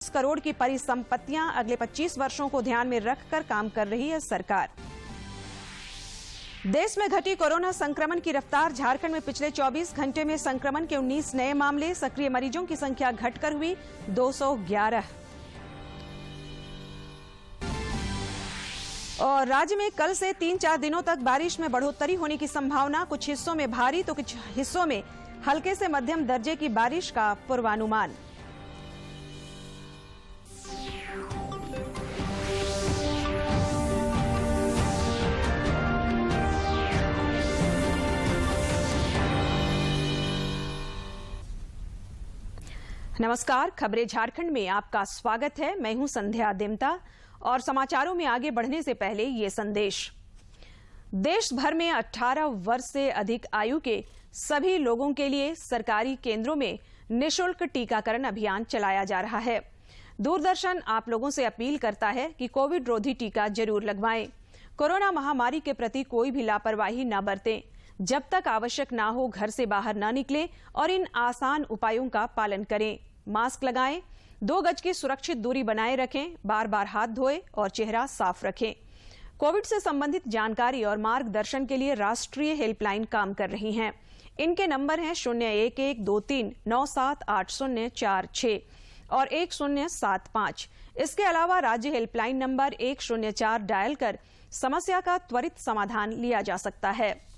करोड़ की परिसंपत्तियां अगले 25 वर्षों को ध्यान में रखकर काम कर रही है सरकार। देश में घटी कोरोना संक्रमण की रफ्तार। झारखंड में पिछले 24 घंटे में संक्रमण के 19 नए मामले। सक्रिय मरीजों की संख्या घटकर हुई 211। और राज्य में कल से 3-4 दिनों तक बारिश में बढ़ोतरी होने की संभावना। कुछ हिस्सों में भारी तो कुछ हिस्सों में हल्के से मध्यम दर्जे की बारिश का पूर्वानुमान। नमस्कार, खबरें झारखंड में आपका स्वागत है। मैं हूं संध्या देमता और समाचारों में आगे बढ़ने से पहले ये संदेश। देश भर में 18 वर्ष से अधिक आयु के सभी लोगों के लिए सरकारी केंद्रों में निःशुल्क टीकाकरण अभियान चलाया जा रहा है। दूरदर्शन आप लोगों से अपील करता है कि कोविड रोधी टीका जरूर लगवाएं। कोरोना महामारी के प्रति कोई भी लापरवाही न बरतें। जब तक आवश्यक ना हो घर से बाहर न निकलें और इन आसान उपायों का पालन करें। मास्क लगाएं, 2 गज की सुरक्षित दूरी बनाए रखें, बार बार हाथ धोएं और चेहरा साफ रखें। कोविड से संबंधित जानकारी और मार्गदर्शन के लिए राष्ट्रीय हेल्पलाइन काम कर रही हैं। इनके नंबर हैं 0112397846 और 1075। इसके अलावा राज्य हेल्पलाइन नंबर 104 डायल कर समस्या का त्वरित समाधान लिया जा सकता है।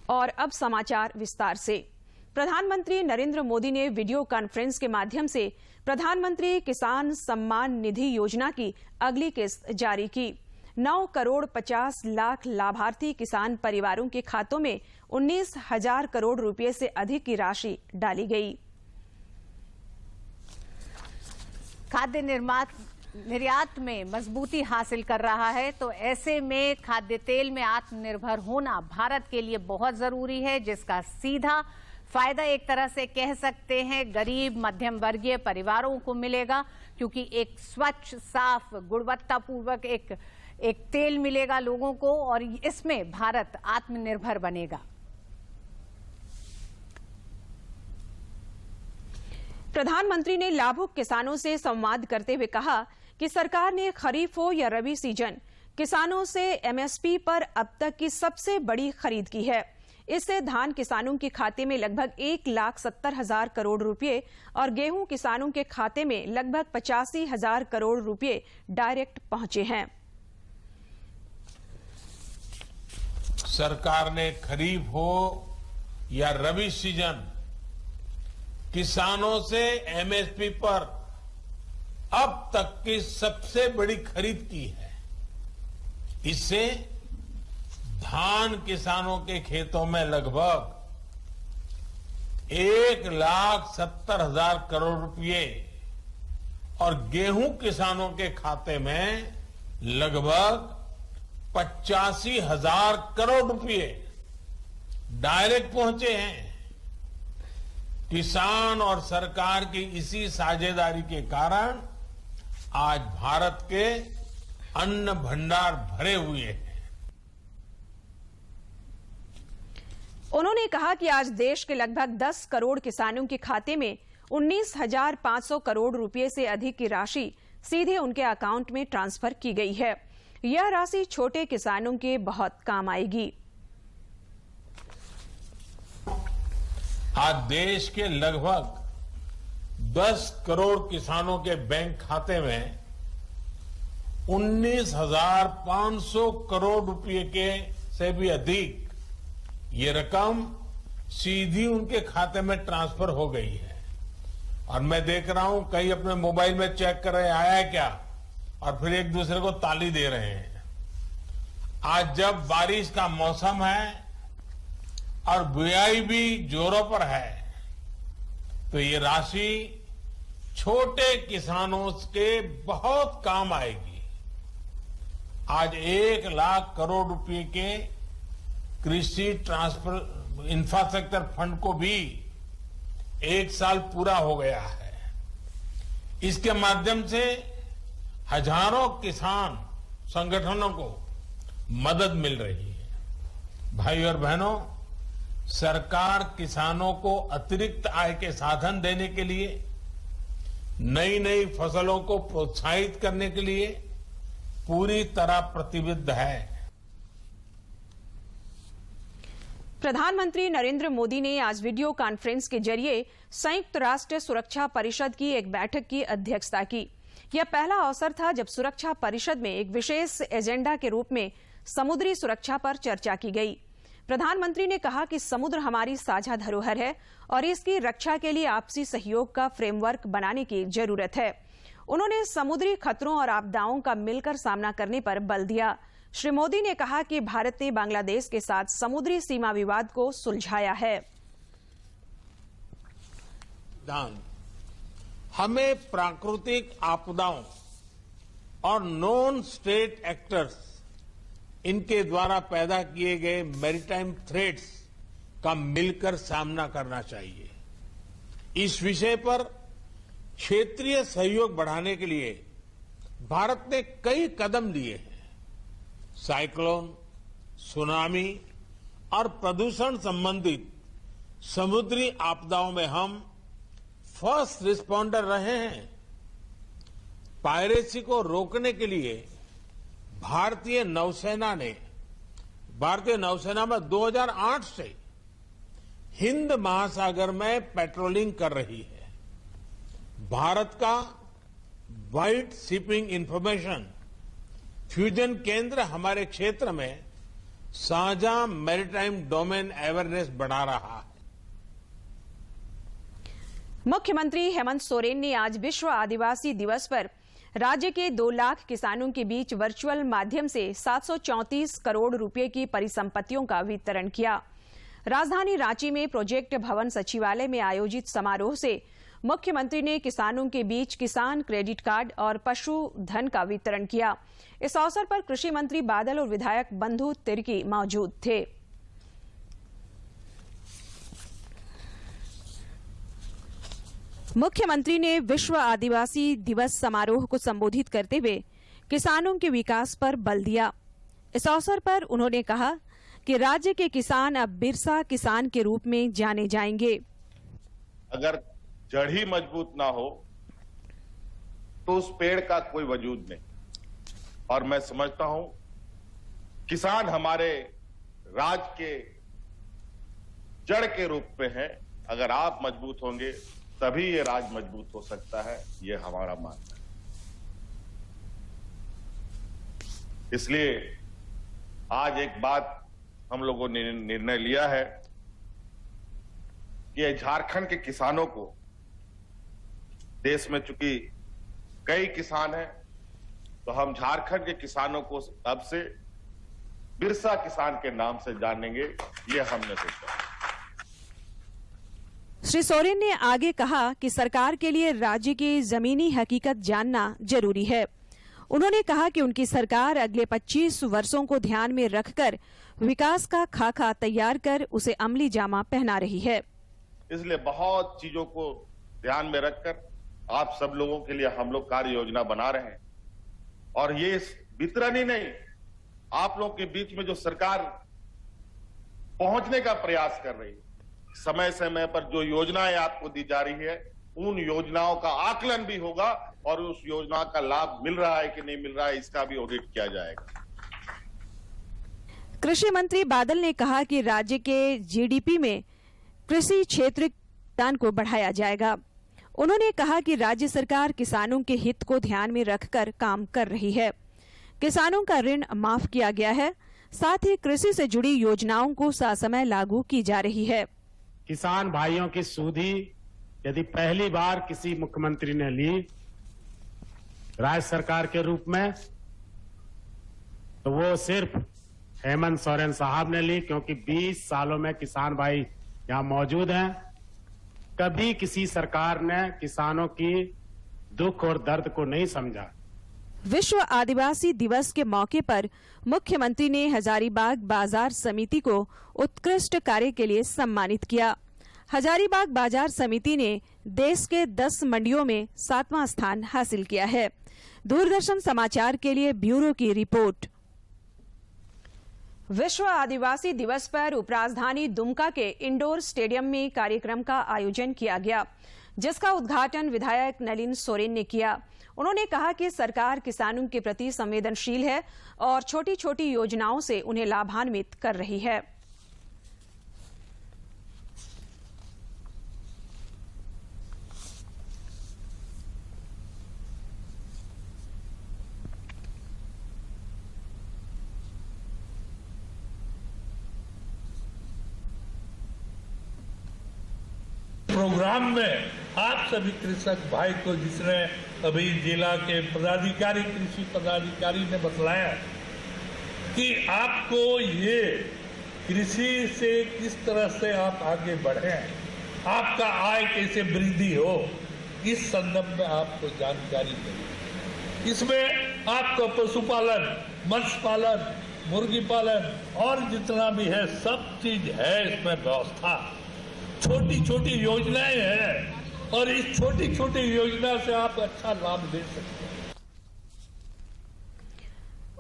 और अब समाचार विस्तार से। प्रधानमंत्री नरेंद्र मोदी ने वीडियो कॉन्फ्रेंस के माध्यम से प्रधानमंत्री किसान सम्मान निधि योजना की अगली किस्त जारी की। 9 करोड़ 50 लाख लाभार्थी किसान परिवारों के खातों में 19,000 करोड़ रुपए से अधिक की राशि डाली गई। खाद्य निर्यात में मजबूती हासिल कर रहा है, तो ऐसे में खाद्य तेल में आत्मनिर्भर होना भारत के लिए बहुत जरूरी है, जिसका सीधा फायदा एक तरह से कह सकते हैं गरीब मध्यम वर्गीय परिवारों को मिलेगा, क्योंकि एक स्वच्छ साफ गुणवत्तापूर्वक एक तेल मिलेगा लोगों को और इसमें भारत आत्मनिर्भर बनेगा। प्रधानमंत्री ने लाभुक किसानों से संवाद करते हुए कहा कि सरकार ने खरीफ हो या रबी सीजन किसानों से एमएसपी पर अब तक की सबसे बड़ी खरीद की है। इससे धान किसानों के खाते में लगभग 1,70,000 करोड़ रुपए और गेहूं किसानों के खाते में लगभग 85,000 करोड़ रुपए डायरेक्ट पहुंचे हैं। सरकार ने खरीफ हो या रबी सीजन किसानों से एमएसपी पर अब तक की सबसे बड़ी खरीद की है। इससे धान किसानों के खेतों में लगभग 1,70,000 करोड़ रुपए और गेहूं किसानों के खाते में लगभग 85,000 करोड़ रुपए डायरेक्ट पहुंचे हैं। किसान और सरकार की इसी साझेदारी के कारण आज भारत के अन्न भंडार भरे हुए हैं। उन्होंने कहा कि आज देश के लगभग 10 करोड़ किसानों के खाते में 19,500 करोड़ रुपए से अधिक की राशि सीधे उनके अकाउंट में ट्रांसफर की गई है। यह राशि छोटे किसानों के बहुत काम आएगी। आज देश के लगभग 10 करोड़ किसानों के बैंक खाते में 19,500 करोड़ रुपए के से भी अधिक ये रकम सीधी उनके खाते में ट्रांसफर हो गई है। और मैं देख रहा हूं कई अपने मोबाइल में चेक कर रहे हैं आया है क्या, और फिर एक दूसरे को ताली दे रहे हैं। आज जब बारिश का मौसम है और बुआई भी जोरों पर है, तो ये राशि छोटे किसानों के बहुत काम आएगी। आज 1 लाख करोड़ रुपए के कृषि ट्रांसफर इंफ्रास्ट्रक्चर फंड को भी 1 साल पूरा हो गया है। इसके माध्यम से हजारों किसान संगठनों को मदद मिल रही है। भाई और बहनों, सरकार किसानों को अतिरिक्त आय के साधन देने के लिए नई नई फसलों को प्रोत्साहित करने के लिए पूरी तरह प्रतिबद्ध है। प्रधानमंत्री नरेंद्र मोदी ने आज वीडियो कॉन्फ्रेंस के जरिए संयुक्त राष्ट्र सुरक्षा परिषद की एक बैठक की अध्यक्षता की। यह पहला अवसर था जब सुरक्षा परिषद में एक विशेष एजेंडा के रूप में समुद्री सुरक्षा पर चर्चा की गई। प्रधानमंत्री ने कहा कि समुद्र हमारी साझा धरोहर है और इसकी रक्षा के लिए आपसी सहयोग का फ्रेमवर्क बनाने की जरूरत है। उन्होंने समुद्री खतरों और आपदाओं का मिलकर सामना करने पर बल दिया। श्री मोदी ने कहा कि भारत ने बांग्लादेश के साथ समुद्री सीमा विवाद को सुलझाया है। हमें प्राकृतिक आपदाओं और नॉन स्टेट एक्टर्स, इनके द्वारा पैदा किए गए मैरीटाइम थ्रेट्स का मिलकर सामना करना चाहिए। इस विषय पर क्षेत्रीय सहयोग बढ़ाने के लिए भारत ने कई कदम लिए हैं। साइक्लोन, सुनामी और प्रदूषण संबंधित समुद्री आपदाओं में हम फर्स्ट रिस्पॉन्डर रहे हैं। पायरेसी को रोकने के लिए भारतीय नौसेना में 2008 से हिंद महासागर में पेट्रोलिंग कर रही है। भारत का वाइट शिपिंग इंफॉर्मेशन फ्यूजन केंद्र हमारे क्षेत्र में साझा मैरीटाइम डोमेन अवेयरनेस बढ़ा रहा है। मुख्यमंत्री हेमंत सोरेन ने आज विश्व आदिवासी दिवस पर राज्य के 2 लाख किसानों के बीच वर्चुअल माध्यम से 734 करोड़ रुपए की परिसंपत्तियों का वितरण किया। राजधानी रांची में प्रोजेक्ट भवन सचिवालय में आयोजित समारोह से मुख्यमंत्री ने किसानों के बीच किसान क्रेडिट कार्ड और पशुधन का वितरण किया। इस अवसर पर कृषि मंत्री बादल और विधायक बंधु तिर्की मौजूद थे। मुख्यमंत्री ने विश्व आदिवासी दिवस समारोह को संबोधित करते हुए किसानों के विकास पर बल दिया। इस अवसर पर उन्होंने कहा कि राज्य के किसान अब बिरसा किसान के रूप में जाने जाएंगे। अगर जड़ ही मजबूत ना हो तो उस पेड़ का कोई वजूद नहीं। और मैं समझता हूं किसान हमारे राज्य के जड़ के रूप में है। अगर आप मजबूत होंगे तभी ये राज्य मजबूत हो सकता है, ये हमारा मानना है। इसलिए आज एक बात हम लोगों ने निर्णय लिया है कि झारखंड के किसानों को, देश में चूंकि कई किसान हैं, तो हम झारखंड के किसानों को अब से बिरसा किसान के नाम से जानेंगे, ये हमने सोचा। श्री सोरेन ने आगे कहा कि सरकार के लिए राज्य की जमीनी हकीकत जानना जरूरी है। उन्होंने कहा कि उनकी सरकार अगले 25 वर्षों को ध्यान में रखकर विकास का खाका तैयार कर उसे अमली जामा पहना रही है। इसलिए बहुत चीजों को ध्यान में रखकर आप सब लोगों के लिए हम लोग कार्य योजना बना रहे हैं। और ये वितरण ही नहीं, आप लोगों के बीच में जो सरकार पहुंचने का प्रयास कर रही है, समय समय पर जो योजनाएं आपको दी जा रही है, उन योजनाओं का आकलन भी होगा और उस योजना का लाभ मिल रहा है कि नहीं मिल रहा है, इसका भी ऑडिट किया जाएगा। कृषि मंत्री बादल ने कहा कि राज्य के जीडीपी में कृषि क्षेत्र योगदान को बढ़ाया जाएगा। उन्होंने कहा कि राज्य सरकार किसानों के हित को ध्यान में रखकर काम कर रही है। किसानों का ऋण माफ किया गया है, साथ ही कृषि से जुड़ी योजनाओं को ससमय लागू की जा रही है। किसान भाइयों की सुधि यदि पहली बार किसी मुख्यमंत्री ने ली राज्य सरकार के रूप में, तो वो सिर्फ हेमंत सोरेन साहब ने ली, क्योंकि 20 सालों में किसान भाई यहां मौजूद हैं। कभी किसी सरकार ने किसानों की दुख और दर्द को नहीं समझा। विश्व आदिवासी दिवस के मौके पर मुख्यमंत्री ने हजारीबाग बाजार समिति को उत्कृष्ट कार्य के लिए सम्मानित किया। हजारीबाग बाजार समिति ने देश के 10 मंडियों में 7वां स्थान हासिल किया है। दूरदर्शन समाचार के लिए ब्यूरो की रिपोर्ट। विश्व आदिवासी दिवस पर उपराजधानी दुमका के इंडोर स्टेडियम में कार्यक्रम का आयोजन किया गया। जिसका उद्घाटन विधायक नलिन सोरेन ने किया। उन्होंने कहा कि सरकार किसानों के प्रति संवेदनशील है और छोटी छोटी योजनाओं से उन्हें लाभान्वित कर रही है। प्रोग्राम में आप सभी कृषक भाई को, जिसने अभी जिला के पदाधिकारी, कृषि पदाधिकारी ने बतलाया कि आपको ये कृषि से किस तरह से आप आगे बढ़े, आपका आय कैसे वृद्धि हो, इस संदर्भ में आपको जानकारी देंगे। इसमें आपको पशुपालन, मत्स्य पालन, मुर्गी पालन और जितना भी है सब चीज है इसमें व्यवस्था। छोटी छोटी योजनाएं हैं और इस छोटी छोटी योजना से आप अच्छा लाभ ले सकते हैं।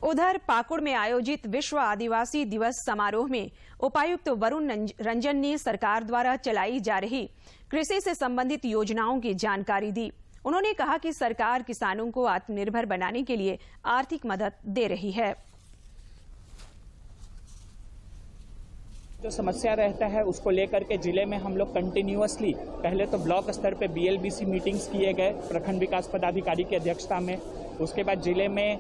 उधर पाकुड़ में आयोजित विश्व आदिवासी दिवस समारोह में उपायुक्त वरुण रंजन ने सरकार द्वारा चलाई जा रही कृषि से संबंधित योजनाओं की जानकारी दी। उन्होंने कहा कि सरकार किसानों को आत्मनिर्भर बनाने के लिए आर्थिक मदद दे रही है। जो समस्या रहता है उसको लेकर के जिले में हम लोग कंटिन्यूअसली पहले तो ब्लॉक स्तर पे BLBC मीटिंग्स किए गए प्रखंड विकास पदाधिकारी की अध्यक्षता में। उसके बाद जिले में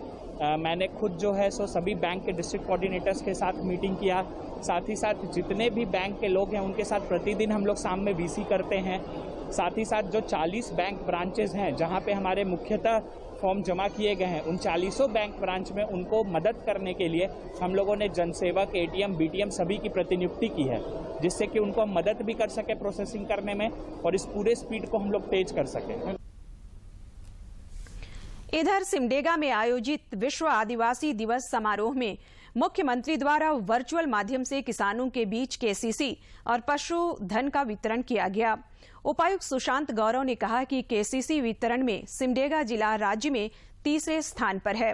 मैंने खुद जो है सो सभी बैंक के डिस्ट्रिक्ट कोऑर्डिनेटर्स के साथ मीटिंग किया। साथ ही साथ जितने भी बैंक के लोग हैं उनके साथ प्रतिदिन हम लोग शाम में VC करते हैं। साथ ही साथ जो 40 बैंक ब्रांचेज हैं जहां पे हमारे मुख्यतः फॉर्म जमा किए गए हैं, उन 40 बैंक ब्रांच में उनको मदद करने के लिए हम लोगों ने जनसेवक, ATM, BTM सभी की प्रतिनियुक्ति की है, जिससे कि उनको मदद भी कर सके प्रोसेसिंग करने में और इस पूरे स्पीड को हम लोग तेज कर सके। इधर सिमडेगा में आयोजित विश्व आदिवासी दिवस समारोह में मुख्यमंत्री द्वारा वर्चुअल माध्यम से किसानों के बीच KCC और पशुधन का वितरण किया गया। उपायुक्त सुशांत गौरव ने कहा कि KCC वितरण में सिमडेगा जिला राज्य में तीसरे स्थान पर है।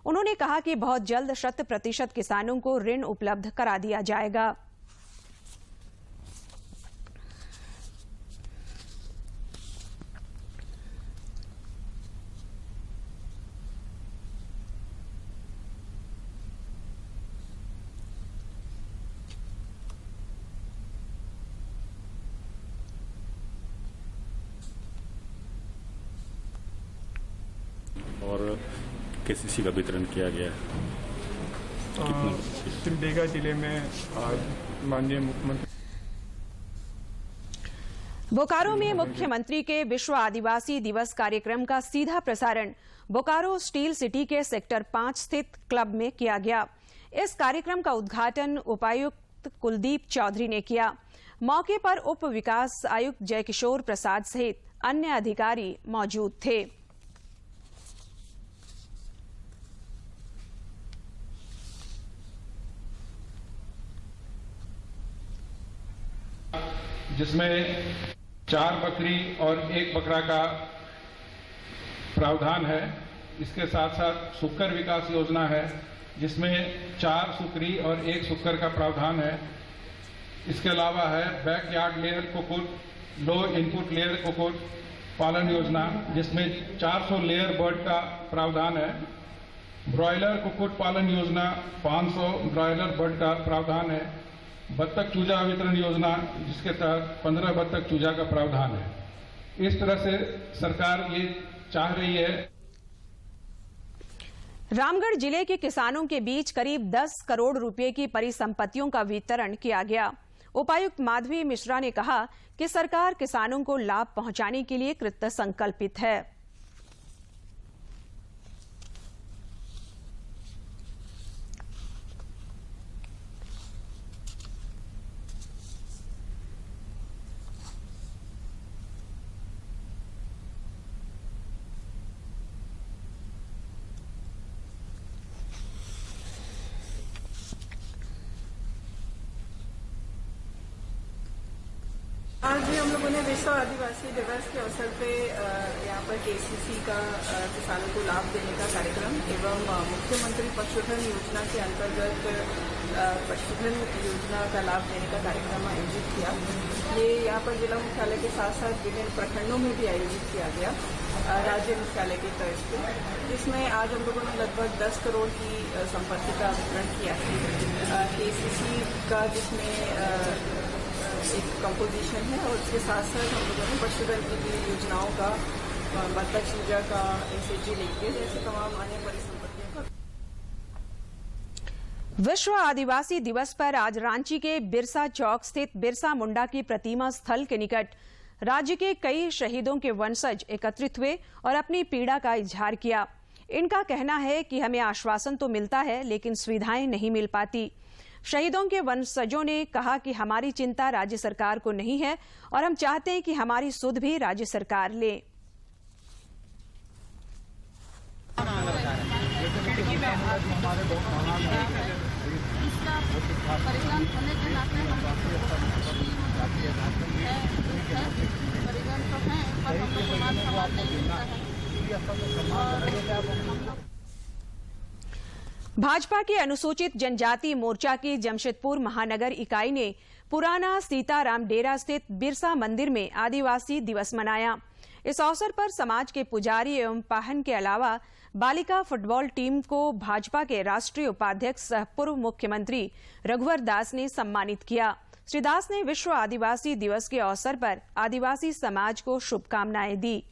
उन्होंने कहा कि बहुत जल्द 100% किसानों को ऋण उपलब्ध करा दिया जाएगा। और KCC का वितरण किया गया है। सिमडेगा जिले में आज माननीय मुख्यमंत्री बोकारो में मुख्यमंत्री के विश्व आदिवासी दिवस कार्यक्रम का सीधा प्रसारण बोकारो स्टील सिटी के सेक्टर 5 स्थित क्लब में किया गया। इस कार्यक्रम का उद्घाटन उपायुक्त कुलदीप चौधरी ने किया। मौके पर उप विकास आयुक्त जयकिशोर प्रसाद सहित अन्य अधिकारी मौजूद थे। जिसमें 4 बकरी और 1 बकरा का प्रावधान है। इसके साथ साथ सुक्कर विकास योजना है जिसमें 4 सुकरी और 1 सुक्कर का प्रावधान है। इसके अलावा है बैकयार्ड लेयर कुक्कुट, लो इनपुट लेयर कुक्कुट पालन योजना जिसमें 400 लेयर बर्ड का प्रावधान है। ब्रॉयलर कुक्कुट पालन योजना 500 ब्रॉयलर बर्ड का प्रावधान है। बत्तख चूजा वितरण योजना जिसके तहत 15 बत्तख चूजा का प्रावधान है। इस तरह से सरकार ये चाह रही है। रामगढ़ जिले के किसानों के बीच करीब 10 करोड़ रुपए की परिसंपत्तियों का वितरण किया गया। उपायुक्त माधवी मिश्रा ने कहा कि सरकार किसानों को लाभ पहुंचाने के लिए कृत संकल्पित है। आज भी हम लोगों ने विश्व आदिवासी दिवस के अवसर पे यहाँ पर केसीसी का किसानों को लाभ देने का कार्यक्रम एवं मुख्यमंत्री पशुधन योजना के अंतर्गत पशुधन योजना का लाभ देने का कार्यक्रम आयोजित किया। ये यहाँ पर जिला मुख्यालय के साथ साथ विभिन्न प्रखंडों में भी आयोजित किया गया राज्य मुख्यालय के तर्ज पे, जिसमें आज हम लोगों ने लगभग 10 करोड़ की संपत्ति का वितरण किया है केसीसी का, जिसमें एक कंपोजिशन है और उसके साथ साथ हम लोगों ने पशुधन की भी योजनाओं का बत्तख पूजा का एसएचजी लिंकेज जैसे तमाम अन्य परिसंपत्तियों का। विश्व आदिवासी दिवस पर आज रांची के बिरसा चौक स्थित बिरसा मुंडा की प्रतिमा स्थल के निकट राज्य के कई शहीदों के वंशज एकत्रित हुए और अपनी पीड़ा का इजहार किया। इनका कहना है कि हमें आश्वासन तो मिलता है लेकिन सुविधाएं नहीं मिल पाती। शहीदों के वंशजों ने कहा कि हमारी चिंता राज्य सरकार को नहीं है और हम चाहते हैं कि हमारी सुध भी राज्य सरकार ले। भाजपा के अनुसूचित जनजाति मोर्चा की जमशेदपुर महानगर इकाई ने पुराना सीताराम डेरा स्थित बिरसा मंदिर में आदिवासी दिवस मनाया। इस अवसर पर समाज के पुजारी एवं पाहन के अलावा बालिका फुटबॉल टीम को भाजपा के राष्ट्रीय उपाध्यक्ष सह पूर्व मुख्यमंत्री रघुवर दास ने सम्मानित किया। श्री दास ने विश्व आदिवासी दिवस के अवसर पर आदिवासी समाज को शुभकामनाएं दी।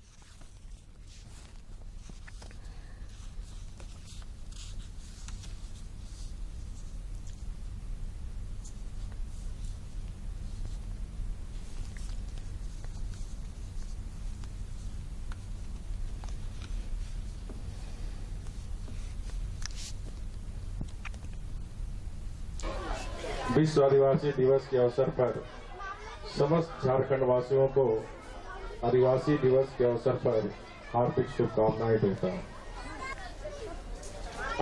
विश्व आदिवासी दिवस के अवसर पर समस्त झारखंड वासियों को आदिवासी दिवस के अवसर पर हार्दिक शुभकामनाएं देता हूं।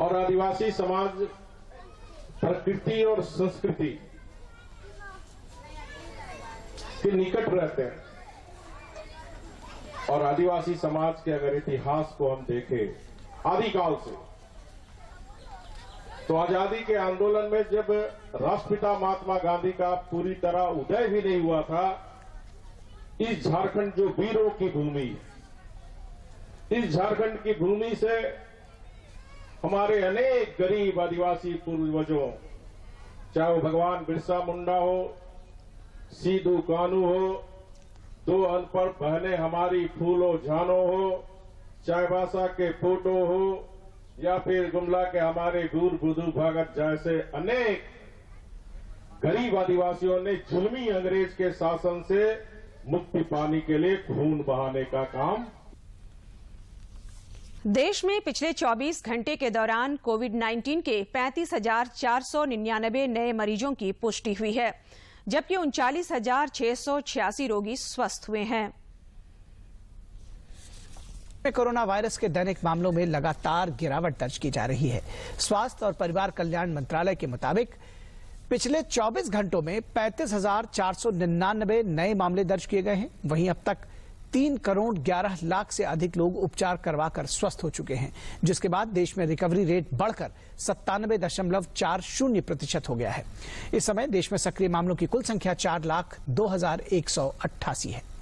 और आदिवासी समाज प्रकृति और संस्कृति के निकट रहते हैं और आदिवासी समाज के अगर इतिहास को हम देखें आदिकाल से, तो आजादी के आंदोलन में जब राष्ट्रपिता महात्मा गांधी का पूरी तरह उदय भी नहीं हुआ था, इस झारखंड जो वीरों की भूमि, इस झारखंड की भूमि से हमारे अनेक गरीब आदिवासी पूर्वजों, चाहे वो भगवान बिरसा मुंडा हो, सीधू कानू हो, दो अनपढ़ बहनें हमारी फूलो जानो हो, चाईबासा के फोटो हो, या फिर गुमला के हमारे गुरु बुधु भगत जैसे अनेक गरीब आदिवासियों ने जुल्मी अंग्रेज के शासन से मुक्ति पाने के लिए खून बहाने का काम। देश में पिछले 24 घंटे के दौरान कोविड-19 के 35,499 नए मरीजों की पुष्टि हुई है, जबकि 39,686 रोगी स्वस्थ हुए हैं। कोरोना वायरस के दैनिक मामलों में लगातार गिरावट दर्ज की जा रही है। स्वास्थ्य और परिवार कल्याण मंत्रालय के मुताबिक पिछले 24 घंटों में 35,499 नए मामले दर्ज किए गए हैं। वहीं अब तक 3 करोड़ 11 लाख से अधिक लोग उपचार करवाकर स्वस्थ हो चुके हैं, जिसके बाद देश में रिकवरी रेट बढ़कर 97.40% हो गया है। इस समय देश में सक्रिय मामलों की कुल संख्या 4,02,188 है।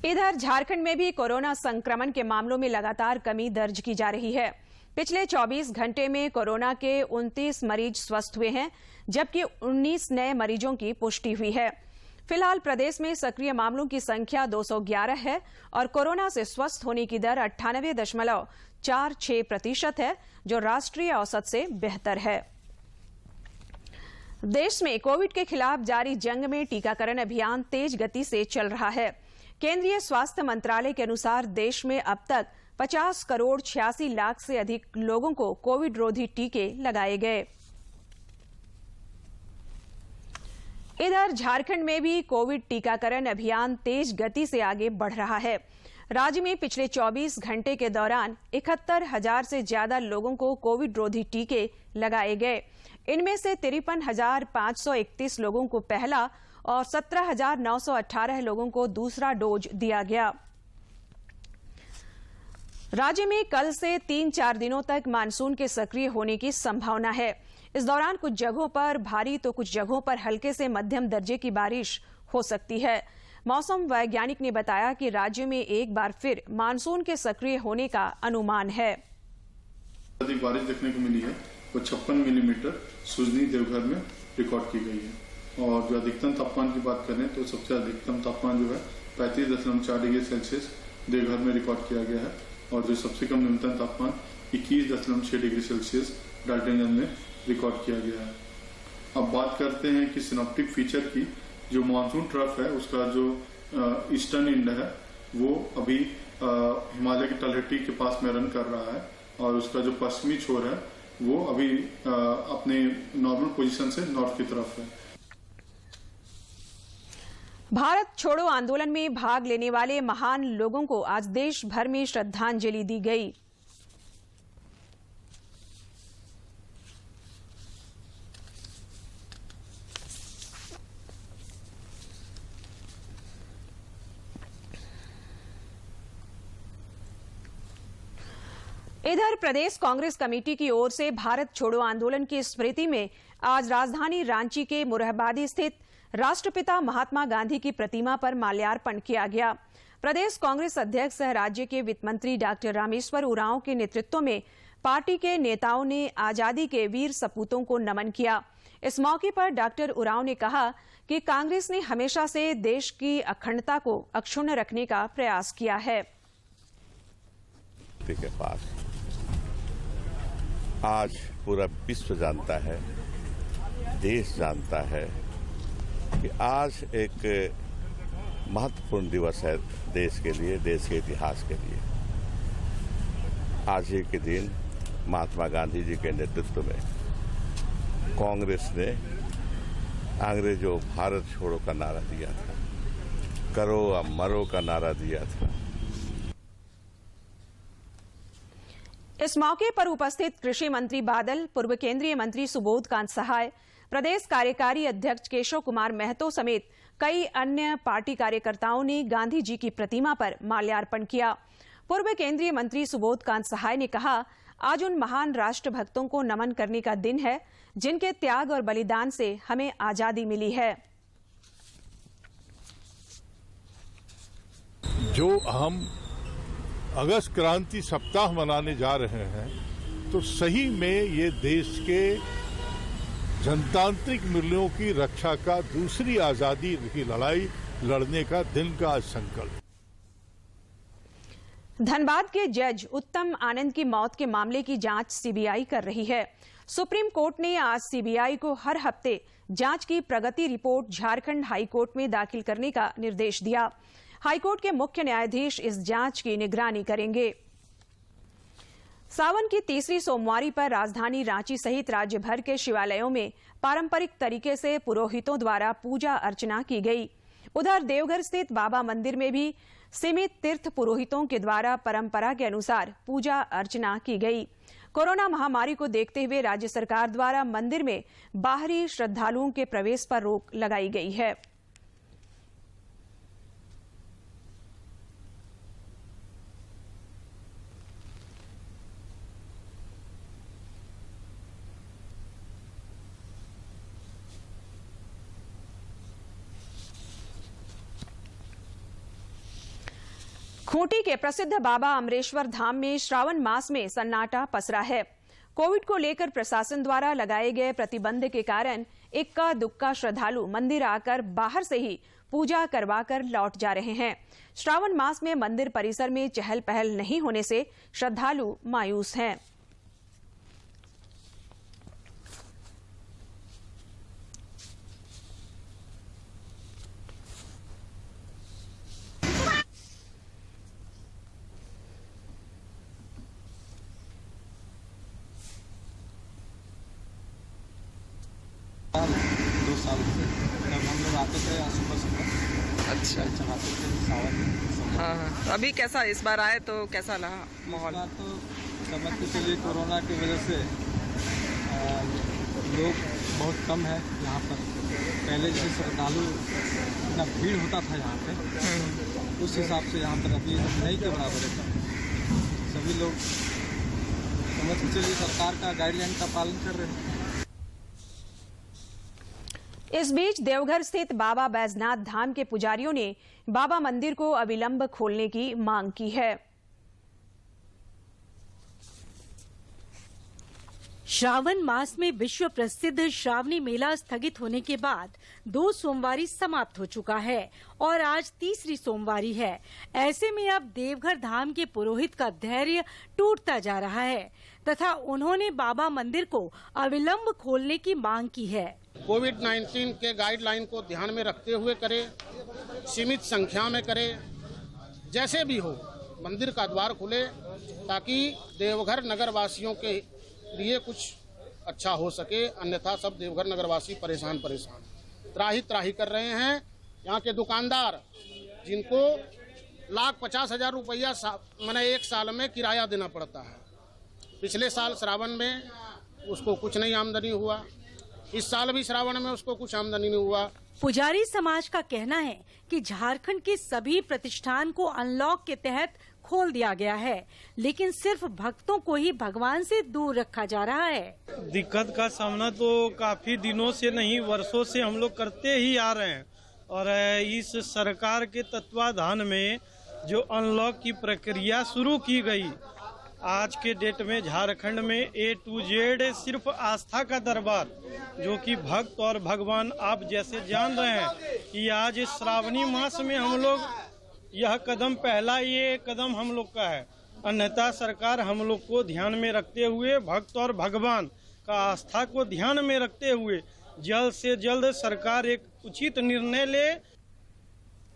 इधर झारखंड में भी कोरोना संक्रमण के मामलों में लगातार कमी दर्ज की जा रही है। पिछले 24 घंटे में कोरोना के 29 मरीज स्वस्थ हुए हैं, जबकि 19 नए मरीजों की पुष्टि हुई है। फिलहाल प्रदेश में सक्रिय मामलों की संख्या 211 है और कोरोना से स्वस्थ होने की दर 98.46% है, जो राष्ट्रीय औसत से बेहतर है। देश में कोविड के खिलाफ जारी जंग में टीकाकरण अभियान तेज गति से चल रहा है। केंद्रीय स्वास्थ्य मंत्रालय के अनुसार देश में अब तक 50 करोड़ 86 लाख से अधिक लोगों को कोविड रोधी टीके लगाए गए। इधर झारखंड में भी कोविड टीकाकरण अभियान तेज गति से आगे बढ़ रहा है। राज्य में पिछले 24 घंटे के दौरान 71,000 से ज्यादा लोगों को कोविड रोधी टीके लगाए गए। इनमें से 53,531 लोगों को पहला और 17,918 लोगों को दूसरा डोज दिया गया। राज्य में कल से 3-4 दिनों तक मानसून के सक्रिय होने की संभावना है। इस दौरान कुछ जगहों पर भारी तो कुछ जगहों पर हल्के से मध्यम दर्जे की बारिश हो सकती है। मौसम वैज्ञानिक ने बताया कि राज्य में एक बार फिर मानसून के सक्रिय होने का अनुमान है। अधिक बारिश देखने को मिली है, वो 56 मिलीमीटर सुजनी देवघर में रिकॉर्ड की गई है। और जो अधिकतम तापमान की बात करें तो सबसे अधिकतम तापमान जो है 35.4 डिग्री सेल्सियस देवघर में रिकॉर्ड किया गया है और जो सबसे कम न्यूनतम तापमान 21.6 डिग्री सेल्सियस डाल्टनगंज में रिकॉर्ड किया गया है। अब बात करते हैं कि सिनॉप्टिक फीचर की। जो मानसून ट्रफ है उसका जो ईस्टर्न एंड है वो अभी हिमालय की तलहटी के पास में रन कर रहा है और उसका जो पश्चिमी छोर है वो अभी अपने नॉर्मल पोजीशन से नॉर्थ की तरफ है। भारत छोड़ो आंदोलन में भाग लेने वाले महान लोगों को आज देश भर में श्रद्धांजलि दी गई। इधर प्रदेश कांग्रेस कमेटी की ओर से भारत छोड़ो आंदोलन की स्मृति में आज राजधानी रांची के मुरहबादी स्थित राष्ट्रपिता महात्मा गांधी की प्रतिमा पर माल्यार्पण किया गया। प्रदेश कांग्रेस अध्यक्ष सह राज्य के वित्त मंत्री डॉक्टर रामेश्वर उरांव के नेतृत्व में पार्टी के नेताओं ने आजादी के वीर सपूतों को नमन किया। इस मौके पर डॉक्टर उरांव ने कहा कि कांग्रेस ने हमेशा से देश की अखंडता को अक्षुण्ण रखने का प्रयास किया है। के पास आज पूरा विश्व जानता है, देश जानता है कि आज एक महत्वपूर्ण दिवस है देश के लिए, देश के इतिहास के लिए। आज ही के दिन महात्मा गांधी जी के नेतृत्व में कांग्रेस ने अंग्रेजों भारत छोड़ो का नारा दिया था, करो या मरो का नारा दिया था। इस मौके पर उपस्थित कृषि मंत्री बादल, पूर्व केंद्रीय मंत्री सुबोध कांत सहाय, प्रदेश कार्यकारी अध्यक्ष केशव कुमार महतो समेत कई अन्य पार्टी कार्यकर्ताओं ने गांधी जी की प्रतिमा पर माल्यार्पण किया। पूर्व केंद्रीय मंत्री सुबोध कांत सहाय ने कहा, आज उन महान राष्ट्रभक्तों को नमन करने का दिन है जिनके त्याग और बलिदान से हमें आजादी मिली है। जो हम अगस्त क्रांति सप्ताह मनाने जा रहे हैं तो सही में ये देश के जनतांत्रिक मूल्यों की रक्षा का, दूसरी आजादी की लड़ाई लड़ने का दिन का आज संकल्प। धनबाद के जज उत्तम आनंद की मौत के मामले की जांच सीबीआई कर रही है। सुप्रीम कोर्ट ने आज सीबीआई को हर हफ्ते जांच की प्रगति रिपोर्ट झारखंड हाईकोर्ट में दाखिल करने का निर्देश दिया। हाईकोर्ट के मुख्य न्यायाधीश इस जांच की निगरानी करेंगे। सावन की तीसरी सोमवारी पर राजधानी रांची सहित राज्य भर के शिवालयों में पारंपरिक तरीके से पुरोहितों द्वारा पूजा अर्चना की गई। उधर देवघर स्थित बाबा मंदिर में भी सीमित तीर्थ पुरोहितों के द्वारा परंपरा के अनुसार पूजा अर्चना की गई। कोरोना महामारी को देखते हुए राज्य सरकार द्वारा मंदिर में बाहरी श्रद्धालुओं के प्रवेश पर रोक लगाई गई है। खूंटी के प्रसिद्ध बाबा अमरेश्वर धाम में श्रावण मास में सन्नाटा पसरा है। कोविड को लेकर प्रशासन द्वारा लगाए गए प्रतिबंध के कारण इक्का दुक्का श्रद्धालु मंदिर आकर बाहर से ही पूजा करवाकर लौट जा रहे हैं। श्रावण मास में मंदिर परिसर में चहल पहल नहीं होने से श्रद्धालु मायूस हैं। दो साल से आते थे सुबह सुबह। अच्छा, चढ़ाते थे सावन। हाँ हाँ। तो अभी कैसा, इस बार आए तो कैसा लगा माहौल? तो समझ के चलिए कोरोना की वजह से लोग बहुत कम है यहाँ पर। पहले जैसे श्रद्धालु इतना भीड़ होता था यहाँ पे, उस हिसाब से यहाँ पर अभी नहीं के बराबर है। सभी लोग समझ के चलिए सरकार का गाइडलाइन का पालन कर रहे हैं। इस बीच देवघर स्थित बाबा बैजनाथ धाम के पुजारियों ने बाबा मंदिर को अविलंब खोलने की मांग की है। श्रावण मास में विश्व प्रसिद्ध श्रावणी मेला स्थगित होने के बाद 2 सोमवारी समाप्त हो चुका है और आज तीसरी सोमवारी है। ऐसे में अब देवघर धाम के पुरोहित का धैर्य टूटता जा रहा है तथा उन्होंने बाबा मंदिर को अविलंब खोलने की मांग की है। कोविड-19 के गाइडलाइन को ध्यान में रखते हुए करे, सीमित संख्या में करे, जैसे भी हो मंदिर का द्वार खुले ताकि देवघर नगर वासियों के लिए कुछ अच्छा हो सके। अन्यथा सब देवघर नगरवासी परेशान त्राही कर रहे हैं। यहाँ के दुकानदार जिनको 1,50,000 रुपया मैंने एक साल में किराया देना पड़ता है। पिछले साल श्रावण में उसको कुछ नहीं आमदनी हुआ, इस साल भी श्रावण में उसको कुछ आमदनी नहीं हुआ। पुजारी समाज का कहना है कि झारखंड के सभी प्रतिष्ठान को अनलॉक के तहत खोल दिया गया है, लेकिन सिर्फ भक्तों को ही भगवान से दूर रखा जा रहा है। दिक्कत का सामना तो काफी दिनों से नहीं, वर्षों से हम लोग करते ही आ रहे हैं और इस सरकार के तत्वाधान में जो अनलॉक की प्रक्रिया शुरू की गई, आज के डेट में झारखंड में A to Z सिर्फ आस्था का दरबार, जो कि भक्त और भगवान आप जैसे जान रहे हैं कि आज श्रावणी मास में हम लोग यह कदम पहला ये कदम हम लोग का है। अन्यथा सरकार हम लोग को ध्यान में रखते हुए, भक्त और भगवान का आस्था को ध्यान में रखते हुए जल्द से जल्द सरकार एक उचित निर्णय ले।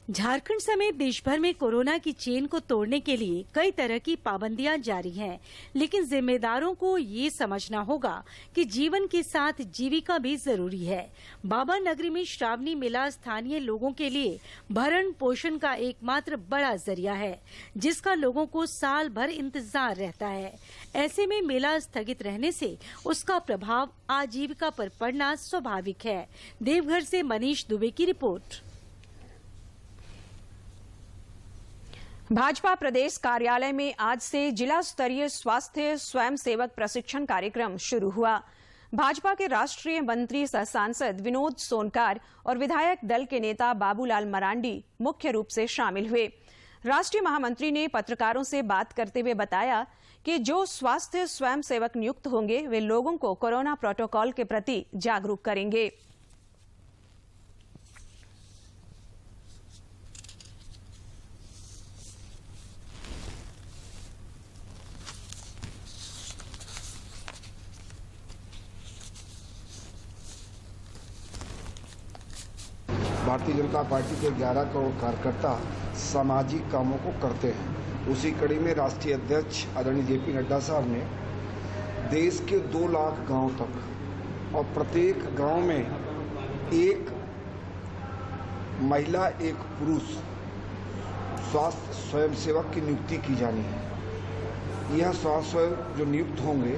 झारखंड समेत देश भर में कोरोना की चेन को तोड़ने के लिए कई तरह की पाबंदियां जारी हैं, लेकिन जिम्मेदारों को ये समझना होगा कि जीवन के साथ जीविका भी जरूरी है। बाबा नगरी में श्रावणी मेला स्थानीय लोगों के लिए भरण पोषण का एकमात्र बड़ा जरिया है, जिसका लोगों को साल भर इंतजार रहता है। ऐसे में मेला स्थगित रहने से उसका प्रभाव आजीविका पर पड़ना स्वाभाविक है। देवघर से मनीष दुबे की रिपोर्ट। भाजपा प्रदेश कार्यालय में आज से जिला स्तरीय स्वास्थ्य स्वयंसेवक प्रशिक्षण कार्यक्रम शुरू हुआ। भाजपा के राष्ट्रीय मंत्री सह सांसद विनोद सोनकार और विधायक दल के नेता बाबूलाल मरांडी मुख्य रूप से शामिल हुए। राष्ट्रीय महामंत्री ने पत्रकारों से बात करते हुए बताया कि जो स्वास्थ्य स्वयंसेवक नियुक्त होंगे वे लोगों को कोरोना प्रोटोकॉल के प्रति जागरूक करेंगे। भारतीय जनता पार्टी के 11 करोड़ कार्यकर्ता सामाजिक कामों को करते हैं। उसी कड़ी में राष्ट्रीय अध्यक्ष आदरणीय जेपी नड्डा साहब ने देश के 2 लाख गांव तक और प्रत्येक गांव में एक महिला एक पुरुष स्वास्थ्य स्वयंसेवक की नियुक्ति की जानी है। यह स्वास्थ्य स्वयं जो नियुक्त होंगे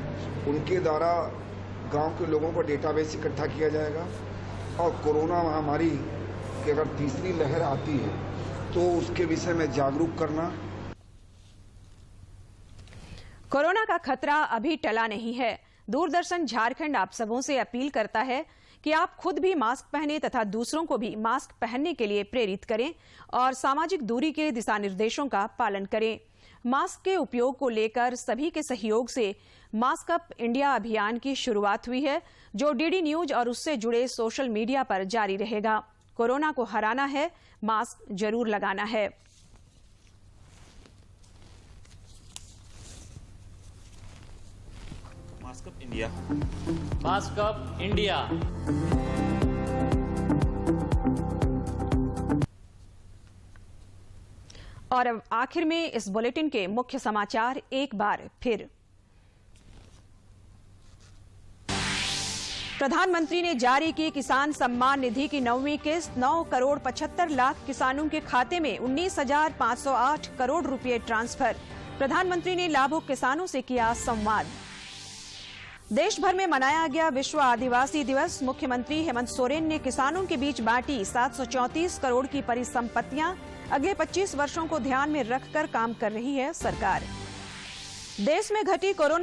उनके द्वारा गांव के लोगों का डेटाबेस इकट्ठा किया जाएगा और कोरोना महामारी कि अगर तीसरी लहर आती है तो उसके विषय में जागरूक करना। कोरोना का खतरा अभी टला नहीं है। दूरदर्शन झारखंड आप सबों से अपील करता है कि आप खुद भी मास्क पहने तथा दूसरों को भी मास्क पहनने के लिए प्रेरित करें और सामाजिक दूरी के दिशा निर्देशों का पालन करें। मास्क के उपयोग को लेकर सभी के सहयोग से मास्क अप इंडिया अभियान की शुरुआत हुई है, जो डीडी न्यूज और उससे जुड़े सोशल मीडिया पर जारी रहेगा। कोरोना को हराना है, मास्क जरूर लगाना है। Mask up India, mask up India. और अब आखिर में इस बुलेटिन के मुख्य समाचार एक बार फिर। प्रधानमंत्री ने जारी की किसान सम्मान निधि की 9वीं किस्त। 9 करोड़ 75 लाख किसानों के खाते में 19,508 करोड़ रुपए ट्रांसफर। प्रधानमंत्री ने लाभुक किसानों से किया संवाद। देश भर में मनाया गया विश्व आदिवासी दिवस। मुख्यमंत्री हेमंत सोरेन ने किसानों के बीच बांटी 734 करोड़ की परिसंपत्तियां। अगले 25 वर्षों को ध्यान में रखकर काम कर रही है सरकार। देश में घटी कोरोना